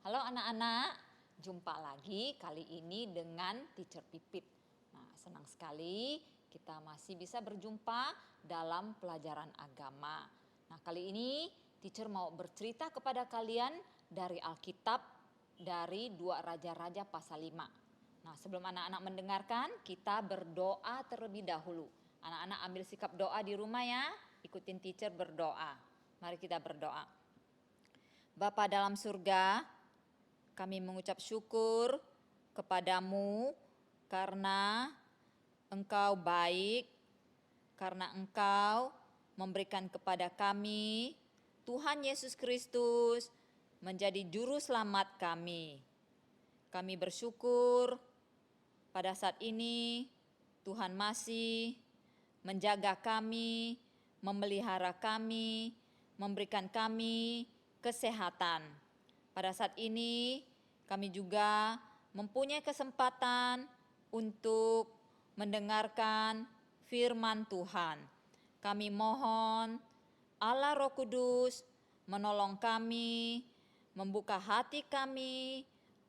Halo anak-anak, jumpa lagi kali ini dengan Teacher Pipit. Nah, senang sekali kita masih bisa berjumpa dalam pelajaran agama. Nah, kali ini Teacher mau bercerita kepada kalian dari Alkitab dari 2 Raja-Raja pasal 5. Nah, sebelum anak-anak mendengarkan, kita berdoa terlebih dahulu. Anak-anak ambil sikap doa di rumah ya, ikutin Teacher berdoa. Mari kita berdoa. Bapa dalam surga, kami mengucap syukur kepadamu karena Engkau baik, karena Engkau memberikan kepada kami Tuhan Yesus Kristus menjadi juru selamat kami. Kami bersyukur pada saat ini Tuhan masih menjaga kami, memelihara kami, memberikan kami kesehatan. Pada saat ini kami juga mempunyai kesempatan untuk mendengarkan firman Tuhan. Kami mohon Allah Roh Kudus menolong kami, membuka hati kami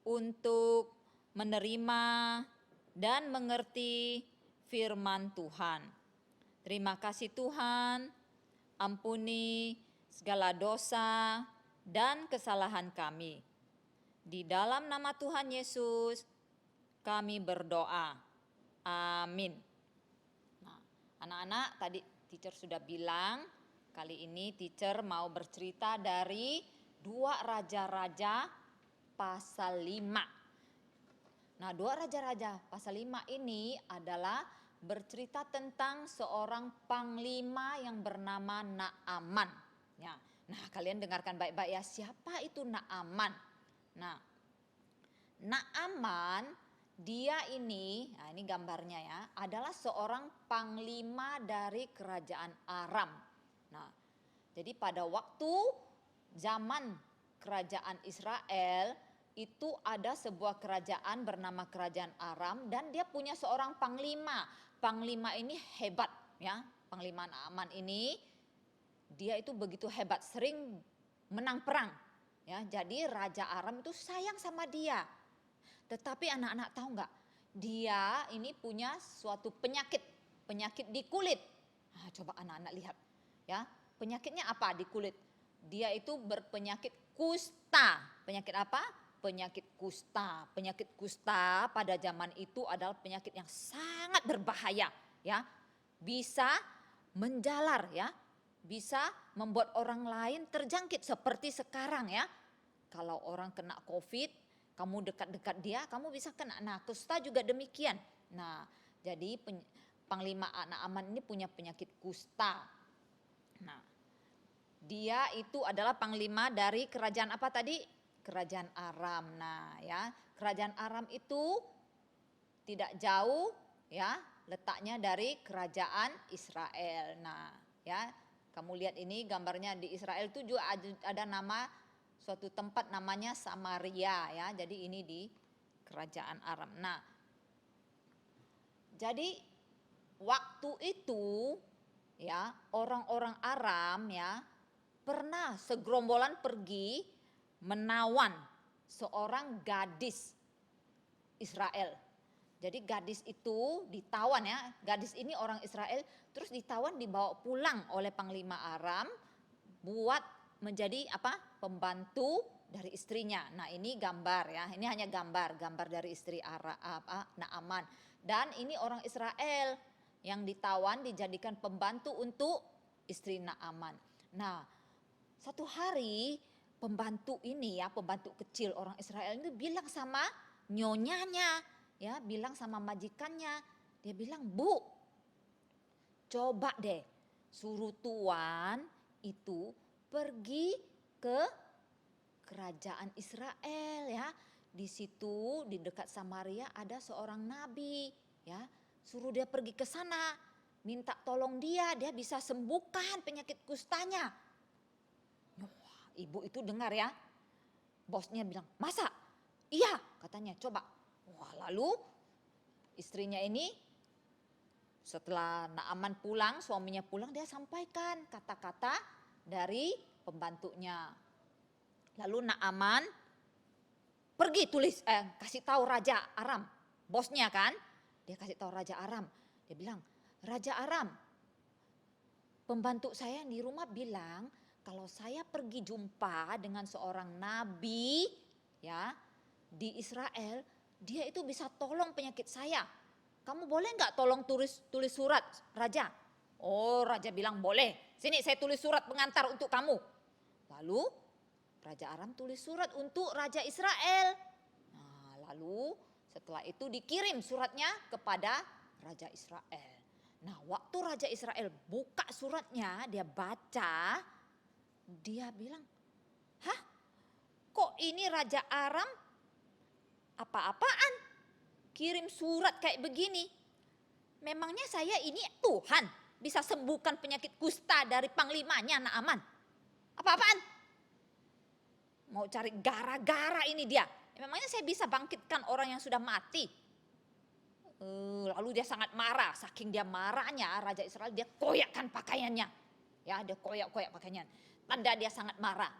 untuk menerima dan mengerti firman Tuhan. Terima kasih Tuhan, ampuni segala dosa dan kesalahan kami. Di dalam nama Tuhan Yesus kami berdoa. Amin. Nah, anak-anak tadi teacher sudah bilang, kali ini teacher mau bercerita dari 2 Raja-Raja pasal 5. Nah, 2 Raja-Raja pasal 5 ini adalah bercerita tentang seorang panglima yang bernama Naaman. Ya. Nah, kalian dengarkan baik-baik ya, siapa itu Naaman? Nah, Naaman dia ini, nah ini gambarnya ya, adalah seorang panglima dari kerajaan Aram. Nah, jadi pada waktu zaman kerajaan Israel itu ada sebuah kerajaan bernama kerajaan Aram dan dia punya seorang panglima. Panglima ini hebat ya, panglima Naaman ini dia itu begitu hebat, sering menang perang. Ya, jadi Raja Aram itu sayang sama dia. Tetapi anak-anak tahu nggak? Dia ini punya suatu penyakit di kulit. Nah, coba anak-anak lihat. Ya, penyakitnya apa di kulit? Dia itu berpenyakit kusta. Penyakit apa? Penyakit kusta. Penyakit kusta pada zaman itu adalah penyakit yang sangat berbahaya. Ya, bisa menjalar ya. Bisa membuat orang lain terjangkit seperti sekarang ya. Kalau orang kena COVID, kamu dekat-dekat dia, kamu bisa kena. Nah, kusta juga demikian. Nah, jadi Panglima Naaman ini punya penyakit kusta. Nah, dia itu adalah panglima dari kerajaan apa tadi? Kerajaan Aram. Nah, ya, kerajaan Aram itu tidak jauh ya, letaknya dari kerajaan Israel. Nah, ya, kamu lihat ini gambarnya di Israel itu juga ada nama suatu tempat namanya Samaria ya. Jadi ini di kerajaan Aram. Nah, jadi waktu itu ya orang-orang Aram ya pernah segerombolan pergi menawan seorang gadis Israel. Jadi gadis itu ditawan ya, gadis ini orang Israel terus ditawan dibawa pulang oleh Panglima Aram buat menjadi apa? Pembantu dari istrinya. Nah, ini gambar ya, ini hanya gambar dari istri Naaman. Dan ini orang Israel yang ditawan dijadikan pembantu untuk istri Naaman. Nah, satu hari pembantu ini ya, pembantu kecil orang Israel ini bilang sama nyonyanya, ya, bilang sama majikannya, dia bilang, "Bu, coba deh suruh tuan itu pergi ke kerajaan Israel ya. Di situ di dekat Samaria ada seorang nabi ya. Suruh dia pergi ke sana, minta tolong dia bisa sembuhkan penyakit kustanya." Wah, ibu itu dengar ya. Bosnya bilang, "Masa?" "Iya," katanya, "coba." Wah, lalu istrinya ini setelah Naaman pulang, suaminya pulang, dia sampaikan kata-kata dari pembantunya. Lalu Naaman pergi kasih tahu Raja Aram, bosnya kan. Dia kasih tahu Raja Aram. Dia bilang, Raja Aram, pembantu saya yang di rumah bilang kalau saya pergi jumpa dengan seorang nabi ya di Israel, dia itu bisa tolong penyakit saya. Kamu boleh nggak tolong tulis surat, Raja? Oh, Raja bilang boleh. Sini saya tulis surat pengantar untuk kamu. Lalu Raja Aram tulis surat untuk Raja Israel. Nah, lalu setelah itu dikirim suratnya kepada Raja Israel. Nah, waktu Raja Israel buka suratnya, dia baca, dia bilang, hah, kok ini Raja Aram apa-apaan? Kirim surat kayak begini. Memangnya saya ini Tuhan bisa sembuhkan penyakit kusta dari panglimanya Naaman? Apa-apaan? Mau cari gara-gara ini dia. Memangnya saya bisa bangkitkan orang yang sudah mati? Lalu dia sangat marah. Saking dia marahnya, Raja Israel dia koyakkan pakaiannya. Ya, dia koyak-koyak pakaiannya. Tanda dia sangat marah.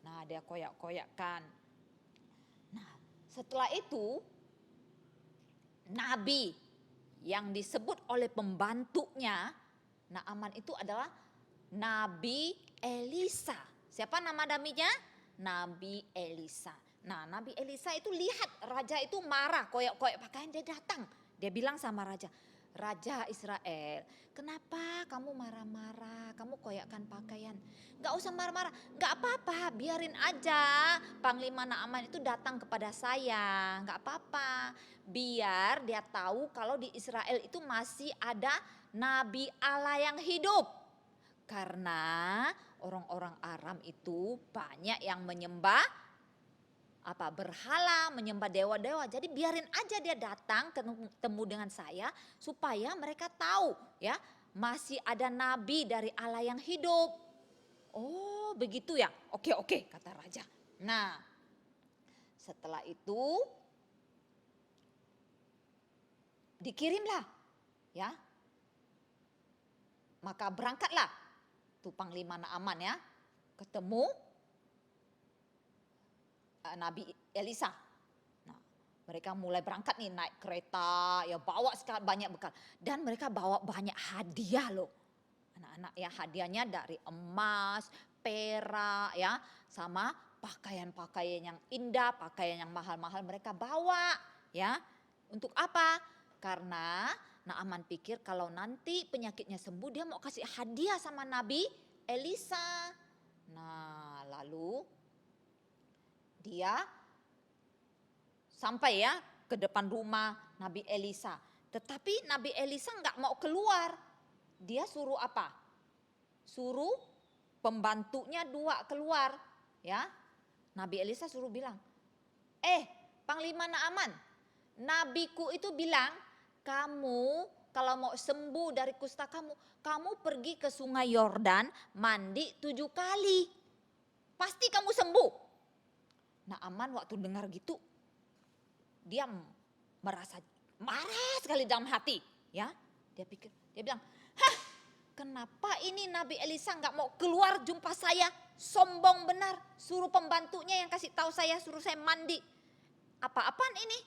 Nah, dia koyak-koyakkan. Nah, setelah itu nabi yang disebut oleh pembantunya Naaman itu adalah Nabi Elisa. Siapa nama nabinya? Nabi Elisa. Nah, Nabi Elisa itu lihat raja itu marah, koyak-koyak pakaian, dia datang. Dia bilang sama raja, Raja Israel, kenapa kamu marah-marah, kamu koyakkan pakaian? Gak usah marah-marah, gak apa-apa, biarin aja Panglima Naaman itu datang kepada saya, gak apa-apa. Biar dia tahu kalau di Israel itu masih ada Nabi Allah yang hidup. Karena orang-orang Aram itu banyak yang menyembah berhala, menyembah dewa-dewa. Jadi biarin aja dia datang ketemu dengan saya supaya mereka tahu ya, masih ada nabi dari Allah yang hidup. Oh, begitu ya. Oke, kata raja. Nah, setelah itu dikirimlah ya. Maka berangkatlah tuh Panglima Naaman ya, ketemu Nabi Elisa. Nah, mereka mulai berangkat nih naik kereta, ya bawa banyak bekal. Dan mereka bawa banyak hadiah loh. Anak-anak ya, hadiahnya dari emas, perak ya, sama pakaian-pakaian yang indah, pakaian yang mahal-mahal mereka bawa ya. Untuk apa? Karena Naaman pikir kalau nanti penyakitnya sembuh dia mau kasih hadiah sama Nabi Elisa. Nah, lalu dia sampai ya ke depan rumah Nabi Elisa. Tetapi Nabi Elisa nggak mau keluar. Dia suruh apa? Suruh pembantunya 2 keluar. Ya, Nabi Elisa suruh bilang, Panglima Naaman, nabiku itu bilang kamu kalau mau sembuh dari kusta kamu pergi ke sungai Yordan mandi 7 kali. Pasti kamu sembuh. Naaman waktu dengar gitu, dia merasa marah sekali dalam hati. Ya, dia bilang, kenapa ini Nabi Elisa nggak mau keluar jumpa saya? Sombong benar, suruh pembantunya yang kasih tahu saya, suruh saya mandi. Apa-apaan ini?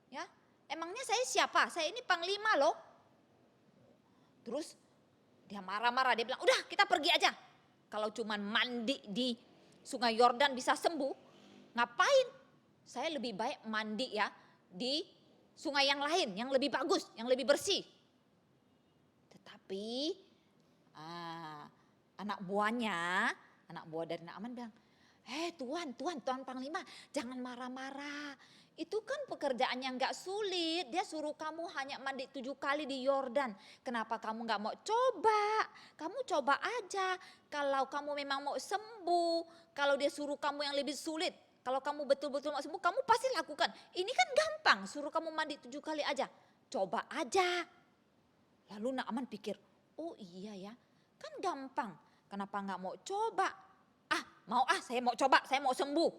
Ya, emangnya saya siapa? Saya ini panglima loh. Terus dia marah-marah, dia bilang, udah kita pergi aja. Kalau cuman mandi di sungai Yordan bisa sembuh, ngapain? Saya lebih baik mandi ya di sungai yang lain, yang lebih bagus, yang lebih bersih. Tetapi anak buah dari Naaman bilang, Tuan Panglima, jangan marah-marah. Itu kan pekerjaan yang gak sulit. Dia suruh kamu hanya mandi 7 kali di Yordan. Kenapa kamu gak mau coba? Kamu coba aja. Kalau kamu memang mau sembuh. Kalau dia suruh kamu yang lebih sulit. Kalau kamu betul-betul mau sembuh, kamu pasti lakukan. Ini kan gampang, suruh kamu mandi 7 kali aja. Coba aja. Lalu Naaman pikir, oh iya ya, kan gampang. Kenapa gak mau coba? Saya mau coba, saya mau sembuh.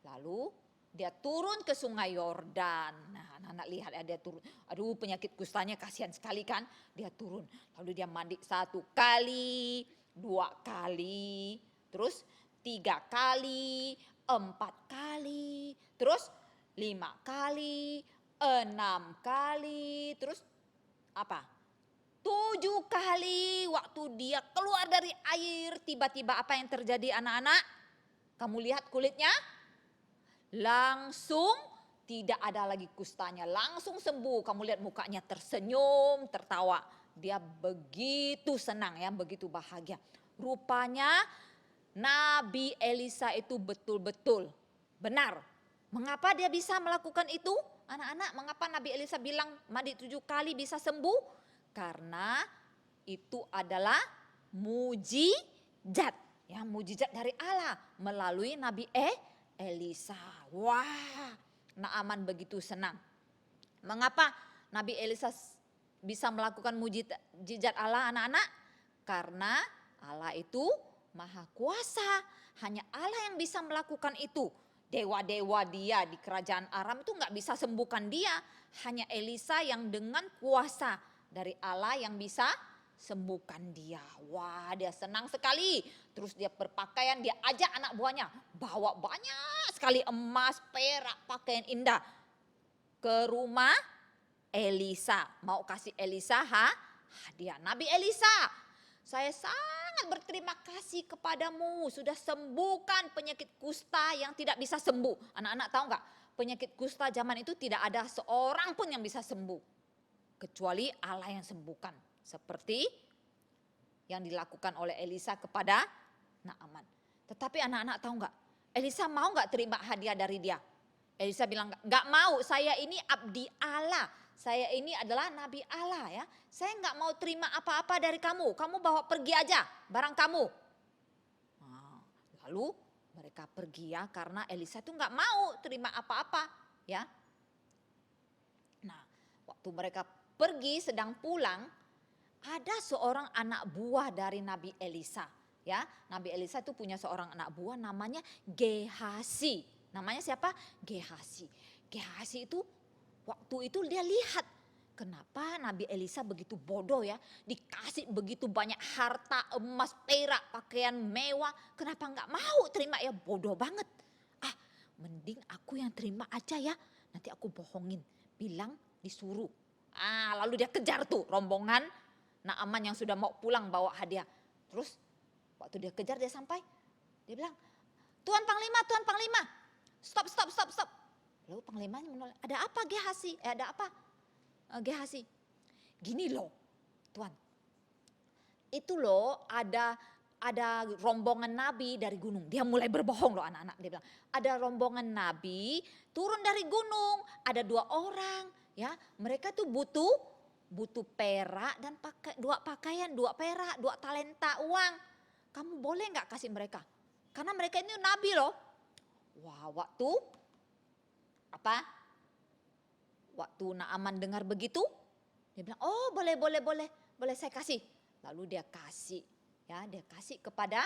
Lalu dia turun ke sungai Yordan. Nah, anak-anak lihat ya, dia turun. Aduh, penyakit kustanya kasihan sekali kan. Dia turun. Lalu dia mandi 1 kali, 2 kali, terus 3 kali, 4 kali. Terus 5 kali, 6 kali, terus apa? 7 kali waktu dia keluar dari air, tiba-tiba apa yang terjadi anak-anak? Kamu lihat kulitnya? Langsung tidak ada lagi kustanya, langsung sembuh. Kamu lihat mukanya tersenyum, tertawa. Dia begitu senang ya, begitu bahagia. Rupanya Nabi Elisa itu betul-betul benar. Mengapa dia bisa melakukan itu? Anak-anak, mengapa Nabi Elisa bilang mandi 7 kali bisa sembuh? Karena itu adalah mujizat. Ya, mujizat dari Allah melalui Nabi Elisa. Wah, Naaman begitu senang. Mengapa Nabi Elisa bisa melakukan mujizat Allah anak-anak? Karena Allah itu maha kuasa. Hanya Allah yang bisa melakukan itu. Dewa-dewa dia di kerajaan Aram itu gak bisa sembuhkan dia. Hanya Elisa yang dengan kuasa dari Allah yang bisa sembuhkan dia. Wah, dia senang sekali. Terus dia berpakaian, dia ajak anak buahnya bawa banyak sekali emas, perak, pakaian indah ke rumah Elisa. Mau kasih Elisa hadiah. Nabi Elisa, saya sangat berterima kasih kepadamu sudah sembuhkan penyakit kusta yang tidak bisa sembuh. Anak-anak tahu nggak? Penyakit kusta zaman itu tidak ada seorang pun yang bisa sembuh kecuali Allah yang sembuhkan. Seperti yang dilakukan oleh Elisa kepada Naaman. Tetapi anak-anak tahu nggak? Elisa mau nggak terima hadiah dari dia? Elisa bilang nggak mau. Saya ini abdi Allah. Saya ini adalah nabi Allah ya. Saya nggak mau terima apa-apa dari kamu. Kamu bawa pergi aja barang kamu. Nah, lalu mereka pergi ya karena Elisa itu nggak mau terima apa-apa ya. Nah, waktu mereka pergi sedang pulang, ada seorang anak buah dari Nabi Elisa. Ya, Nabi Elisa itu punya seorang anak buah namanya Gehasi. Namanya siapa? Gehasi. Gehasi itu waktu itu dia lihat kenapa Nabi Elisa begitu bodoh ya. Dikasih begitu banyak harta, emas, perak, pakaian mewah. Kenapa nggak mau terima ya, bodoh banget. Ah, mending aku yang terima aja ya. Nanti aku bohongin, bilang disuruh. Lalu dia kejar tuh rombongan Naaman yang sudah mau pulang bawa hadiah. Terus waktu dia kejar dia sampai, dia bilang, Tuan Panglima, stop. Lalu Panglimanya menoleh, ada apa Gehasi? Ada apa Gehasi? Gini loh Tuan, itu loh ada rombongan nabi dari gunung. Dia mulai berbohong loh anak-anak. Dia bilang ada rombongan nabi turun dari gunung. Ada 2 orang ya. Mereka tuh butuh perak dan dua pakaian, 2 perak, 2 talenta uang. Kamu boleh gak kasih mereka? Karena mereka ini nabi loh. Wah, waktu Naaman dengar begitu, dia bilang, oh boleh saya kasih. Lalu dia kasih. Ya, dia kasih kepada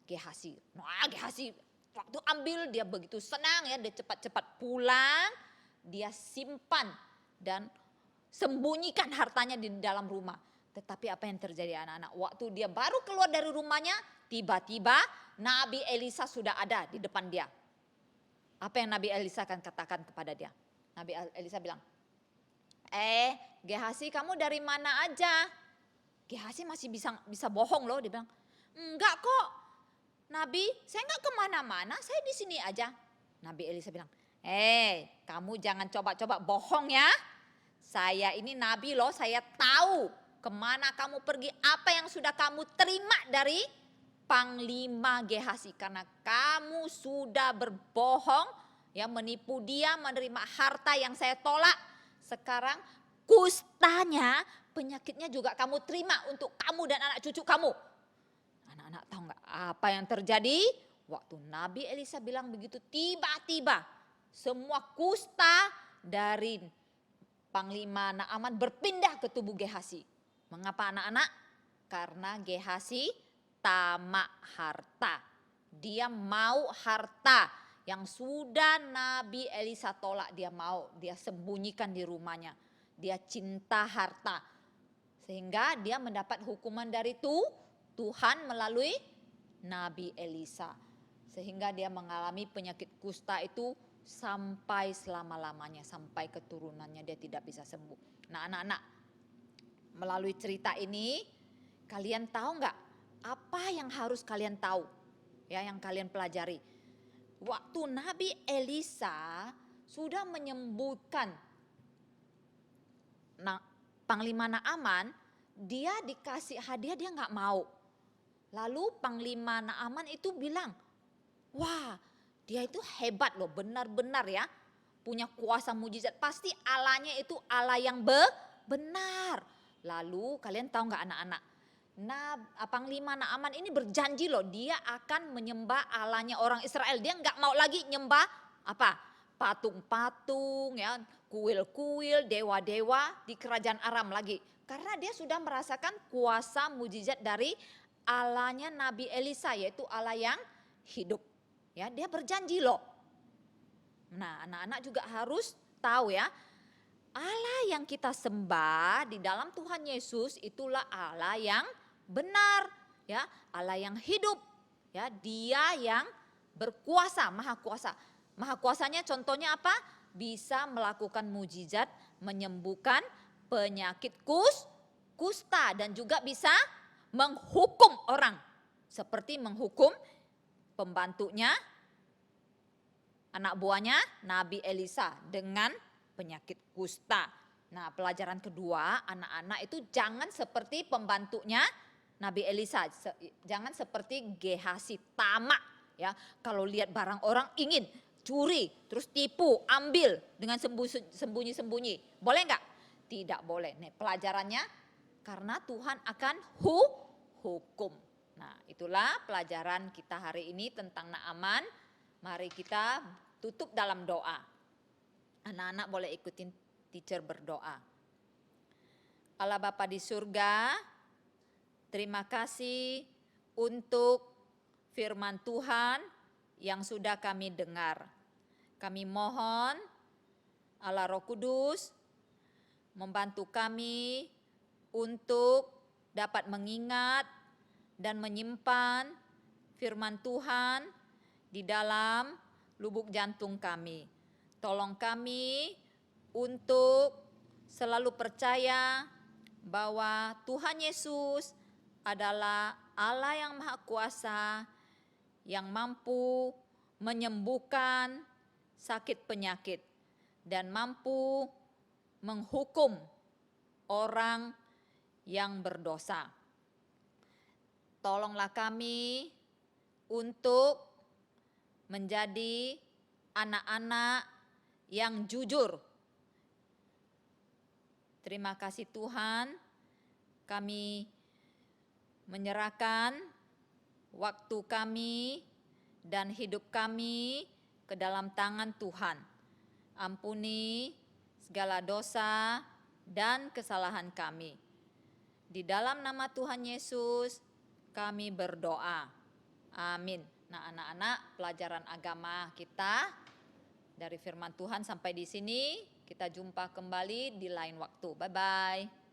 Gehasi. Nah, Gehasi waktu ambil dia begitu senang ya, dia cepat-cepat pulang, dia simpan dan sembunyikan hartanya di dalam rumah. Tetapi apa yang terjadi anak-anak? Waktu dia baru keluar dari rumahnya, tiba-tiba Nabi Elisa sudah ada di depan dia. Apa yang Nabi Elisa akan katakan kepada dia? Nabi Elisa bilang, Gehasi kamu dari mana aja? Gehasi masih bisa bohong loh. Dia bilang, enggak kok Nabi, saya enggak kemana-mana, saya di sini aja. Nabi Elisa bilang, kamu jangan coba-coba bohong ya. Saya ini nabi loh, saya tahu kemana kamu pergi, apa yang sudah kamu terima dari Panglima Gehasi. Karena kamu sudah berbohong, ya menipu dia, menerima harta yang saya tolak. Sekarang kustanya, penyakitnya juga kamu terima untuk kamu dan anak cucu kamu. Anak-anak tahu nggak apa yang terjadi? Waktu Nabi Elisa bilang begitu, tiba-tiba semua kusta dari Panglima Naaman berpindah ke tubuh Gehasi. Mengapa anak-anak? Karena Gehasi tamak harta. Dia mau harta yang sudah Nabi Elisa tolak, dia mau, dia sembunyikan di rumahnya. Dia cinta harta. Sehingga dia mendapat hukuman dari Tuhan melalui Nabi Elisa. Sehingga dia mengalami penyakit kusta itu sampai selama-lamanya, sampai keturunannya dia tidak bisa sembuh. Nah anak-anak, melalui cerita ini kalian tahu nggak apa yang harus kalian tahu? Ya, yang kalian pelajari. Waktu Nabi Elisa sudah menyembuhkan Panglima Naaman, dia dikasih hadiah dia nggak mau. Lalu Panglima Naaman itu bilang, wah dia itu hebat loh, benar-benar ya. Punya kuasa mujizat, pasti Allahnya itu Allah yang benar. Lalu kalian tahu nggak anak-anak? Panglima Naaman ini berjanji loh, dia akan menyembah Allahnya orang Israel. Dia nggak mau lagi nyembah apa? Patung-patung ya, kuil-kuil, dewa-dewa di kerajaan Aram lagi. Karena dia sudah merasakan kuasa mujizat dari Allahnya Nabi Elisa, yaitu Allah yang hidup. Ya, dia berjanji loh. Nah, anak-anak juga harus tahu ya, Allah yang kita sembah di dalam Tuhan Yesus itulah Allah yang benar, ya, Allah yang hidup, ya, Dia yang berkuasa, maha kuasa. Maha kuasanya contohnya apa? Bisa melakukan mujizat, menyembuhkan penyakit kusta dan juga bisa menghukum orang seperti menghukum pembantunya, anak buahnya Nabi Elisa dengan penyakit kusta. Nah, pelajaran kedua, anak-anak itu jangan seperti pembantunya Nabi Elisa, jangan seperti Gehazi, tamak ya. Kalau lihat barang orang ingin curi, terus tipu, ambil dengan sembunyi-sembunyi. Boleh enggak? Tidak boleh. Nih, pelajarannya karena Tuhan akan hukum. Nah, itulah pelajaran kita hari ini tentang Naaman. Mari kita tutup dalam doa. Anak-anak boleh ikutin teacher berdoa. Allah Bapa di surga, terima kasih untuk firman Tuhan yang sudah kami dengar. Kami mohon Allah Roh Kudus membantu kami untuk dapat mengingat dan menyimpan firman Tuhan di dalam lubuk jantung kami. Tolong kami untuk selalu percaya bahwa Tuhan Yesus adalah Allah yang Maha Kuasa yang mampu menyembuhkan sakit penyakit dan mampu menghukum orang yang berdosa. Tolonglah kami untuk menjadi anak-anak yang jujur. Terima kasih Tuhan, kami menyerahkan waktu kami dan hidup kami ke dalam tangan Tuhan. Ampuni segala dosa dan kesalahan kami. Di dalam nama Tuhan Yesus kami berdoa. Amin. Nah, anak-anak, pelajaran agama kita dari firman Tuhan sampai di sini. Kita jumpa kembali di lain waktu. Bye-bye.